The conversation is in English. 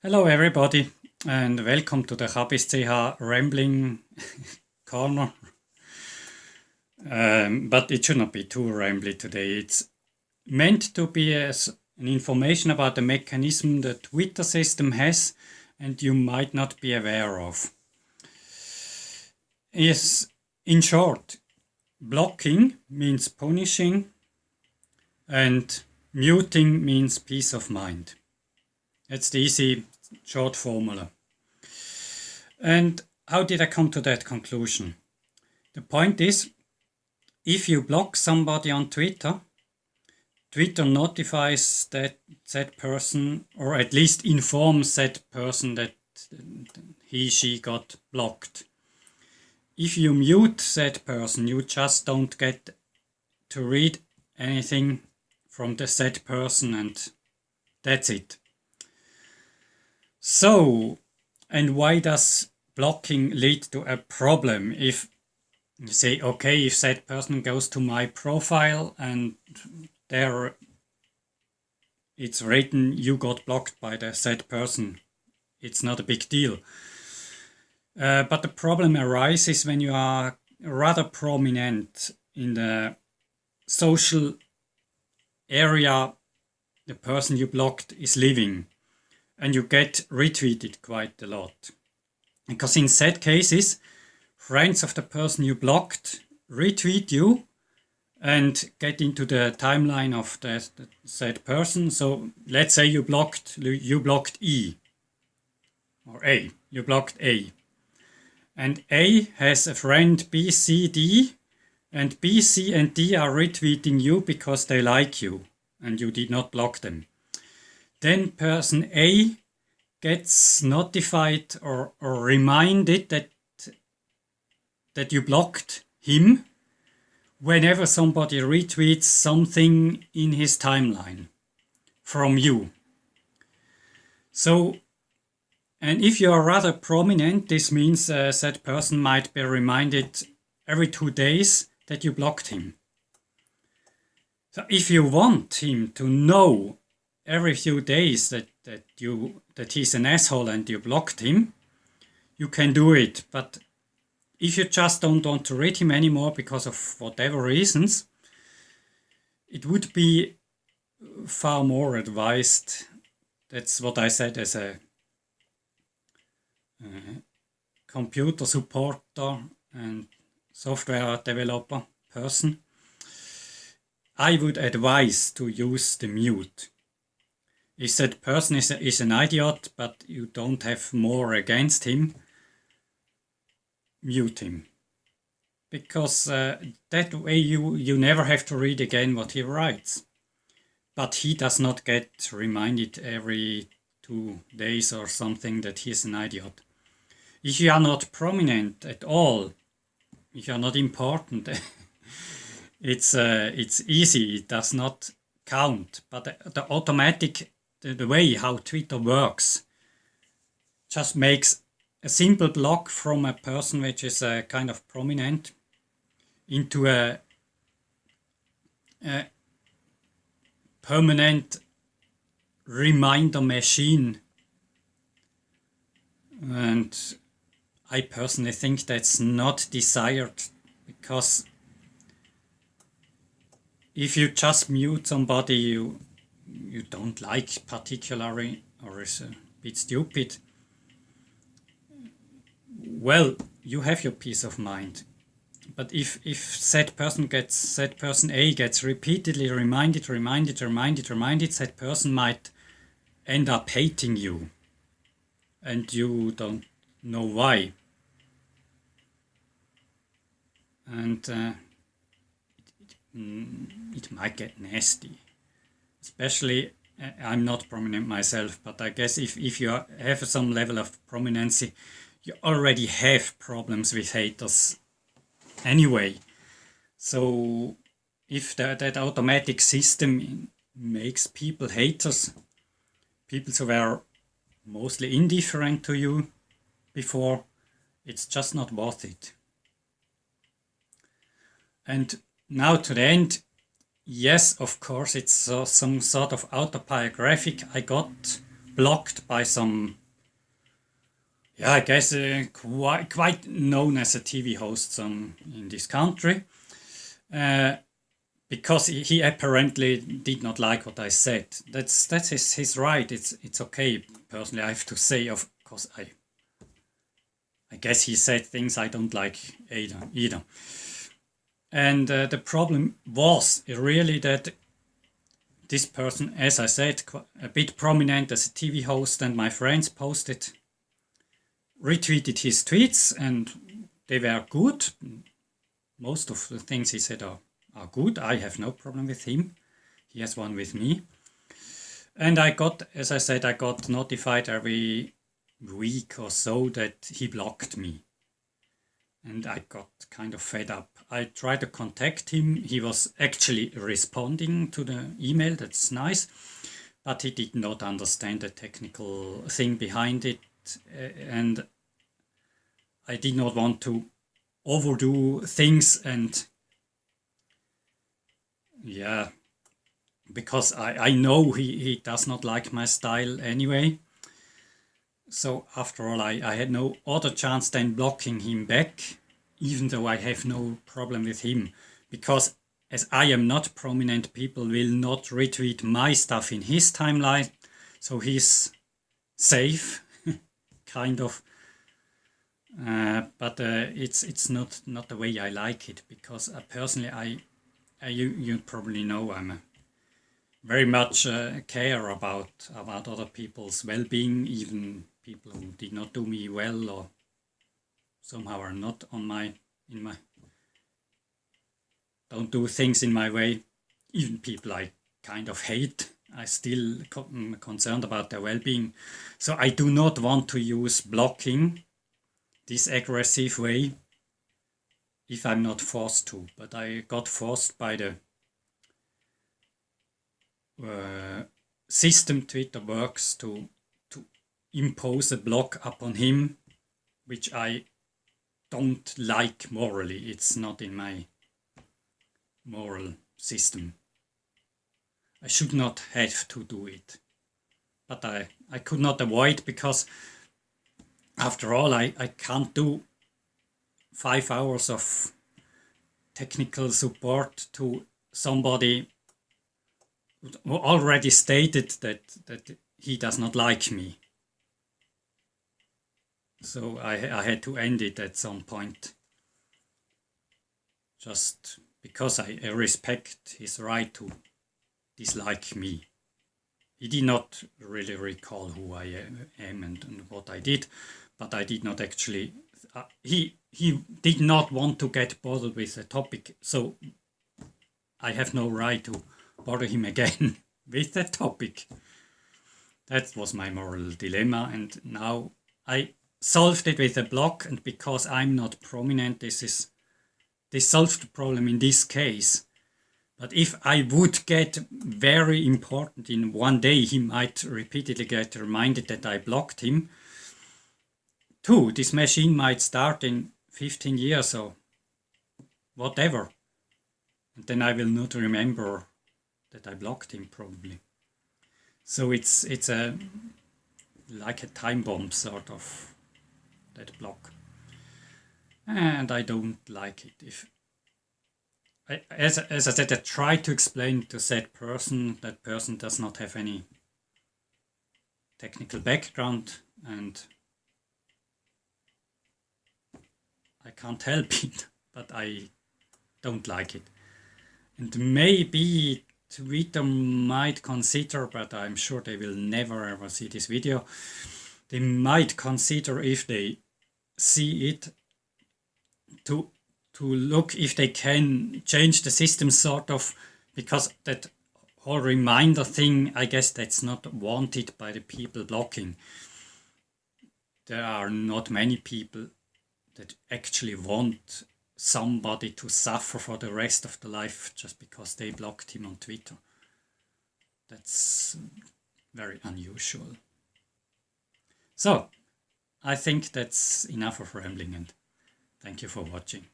Hello everybody and welcome to the C.H.A.B.I.S CH rambling corner. But it should not be too rambly today. It's meant to be as an information about the mechanism the Twitter system has and you might not be aware of. Yes, in short, blocking means punishing and muting means peace of mind. That's the easy short formula. And how did I come to that conclusion? The point is, if you block somebody on Twitter, Twitter notifies that person, or at least informs that person that she got blocked. If you mute that person, you just don't get to read anything from the said person and that's it. So, and why does blocking lead to a problem? If you say, okay, if that person goes to my profile and there it's written you got blocked by the said person, it's not a big deal. But the problem arises when you are rather prominent in the social area the person you blocked is living. And you get retweeted quite a lot. Because in said cases, friends of the person you blocked retweet you and get into the timeline of the said person. So let's say you blocked E or A. You blocked A. And A has a friend B, C, D, and B, C, and D are retweeting you because they like you and you did not block them. Then person A gets notified or reminded that you blocked him whenever somebody retweets something in his timeline from you. So, and if you are rather prominent, this means that person might be reminded every 2 days that you blocked him. So if you want him to know every few days that he's an asshole and you blocked him, you can do it. But if you just don't want to read him anymore because of whatever reasons, it would be far more advised. That's what I said as a computer supporter and software developer person. I would advise to use the mute. If that person is an idiot, but you don't have more against him, mute him. Because that way you never have to read again what he writes. But he does not get reminded every 2 days or something that he's an idiot. If you are not prominent at all, if you are not important, it's easy, it does not count. But the automatic the way how Twitter works just makes a simple block from a person which is kind of prominent into a permanent reminder machine. And I personally think that's not desired, because if you just mute somebody you don't like particularly, or is a bit stupid, well, you have your peace of mind. But if said person A gets repeatedly reminded, that person might end up hating you and you don't know why. And it might get nasty. Especially, I'm not prominent myself, but I guess if you have some level of prominency, you already have problems with haters anyway. So if that automatic system makes people haters, people who were mostly indifferent to you before, it's just not worth it. And now to the end. Yes, of course, it's some sort of autobiographic. I got blocked by some, yeah, I guess quite known as a TV host in this country, because he apparently did not like what I said. That's his right. It's okay. Personally, I have to say, of course, I guess he said things I don't like either. And the problem was really that this person, as I said, a bit prominent as a TV host, and my friends retweeted his tweets, and they were good. Most of the things he said are good. I have no problem with him. He has one with me. And as I said, I got notified every week or so that he blocked me. And I got kind of fed up. I tried to contact him. He was actually responding to the email. That's nice. But he did not understand the technical thing behind it. And I did not want to overdo things, and yeah, because I know he does not like my style anyway. So after all, I had no other chance than blocking him back, even though I have no problem with him. Because as I am not prominent, people will not retweet my stuff in his timeline. So he's safe, kind of. But it's not the way I like it, because personally, you probably know I'm very much care about other people's well-being, even people who did not do me well or somehow are not don't do things in my way. Even people I kind of hate, I still am concerned about their well-being. So I do not want to use blocking this aggressive way if I'm not forced to. But I got forced by the system Twitter works to impose a block upon him, which I don't like morally. It's not in my moral system. I should not have to do it. But I could not avoid, because after all, I can't do 5 hours of technical support to somebody who already stated that he does not like me. So I had to end it at some point, just because I respect his right to dislike me. He did not really recall who I am and what I did, but I did not actually. He did not want to get bothered with the topic, so I have no right to bother him again with that topic. That was my moral dilemma, and now I solved it with a block, and because I'm not prominent, this solved the problem in this case. But if I would get very important in one day, he might repeatedly get reminded that I blocked him. Two, this machine might start in 15 years or whatever. And then I will not remember that I blocked him, probably. So it's like a time bomb, sort of, that block. And I don't like it. As I said, I try to explain to that person does not have any technical background, and I can't help it, but I don't like it. And maybe Twitter might consider, but I'm sure they will never ever see this video, they might consider, if they see it, to look if they can change the system, sort of, because that whole reminder thing, I guess that's not wanted by the people blocking. There are not many people that actually want somebody to suffer for the rest of their life just because they blocked him on Twitter. That's very unusual. So, I think that's enough of rambling, and thank you for watching.